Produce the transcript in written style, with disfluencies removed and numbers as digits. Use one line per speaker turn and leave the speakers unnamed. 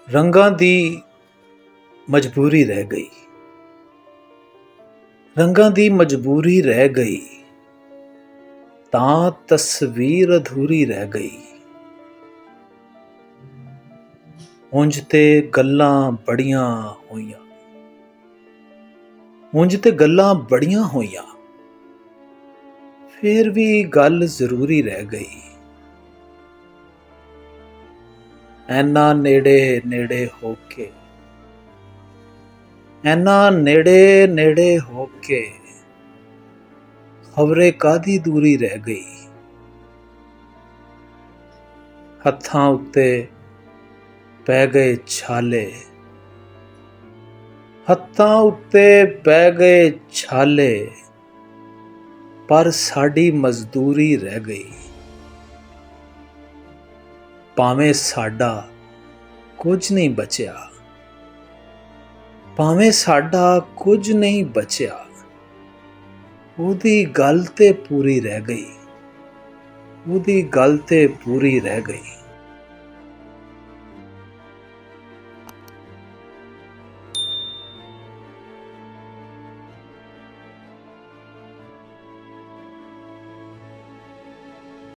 ਰੰਗਾਂ ਦੀ ਮਜਬੂਰੀ ਰਹਿ ਗਈ, ਰੰਗਾਂ ਦੀ ਮਜਬੂਰੀ ਰਹਿ ਗਈ, ਤਾਂ ਤਸਵੀਰ ਅਧੂਰੀ ਰਹਿ ਗਈ। ਉਂਝ ਤੇ ਗੱਲਾਂ ਬੜੀਆਂ ਹੋਈਆਂ, ਉਂਝ ਤੇ ਗੱਲਾਂ ਬੜੀਆਂ ਹੋਈਆਂ, ਫੇਰ ਵੀ ਗੱਲ ਜ਼ਰੂਰੀ ਰਹਿ ਗਈ। ਐਨਾ ਨੇੜੇ ਨੇੜੇ ਹੋ ਕੇ, ਐਨਾ ਨੇੜੇ ਨੇੜੇ ਹੋ ਕੇ, ਖਬਰੇ ਕਾਹਦੀ ਦੂਰੀ ਰਹਿ ਗਈ। ਹੱਥਾਂ ਉੱਤੇ ਪੈ ਗਏ ਛਾਲੇ, ਹੱਥਾਂ ਉੱਤੇ ਪੈ ਗਏ ਛਾਲੇ, ਪਰ ਸਾਡੀ ਮਜ਼ਦੂਰੀ ਰਹਿ ਗਈ। ਭਾਵੇਂ ਸਾਡਾ ਕੁਝ ਨਹੀਂ ਬਚਿਆ, ਭਾਵੇਂ ਸਾਡਾ ਕੁਝ ਨਹੀਂ ਬਚਿਆ, ਉਹਦੀ ਗੱਲ ਤੇ ਪੂਰੀ ਰਹਿ ਗਈ, ਉਹਦੀ ਗੱਲ ਤੇ ਪੂਰੀ ਰਹਿ ਗਈ।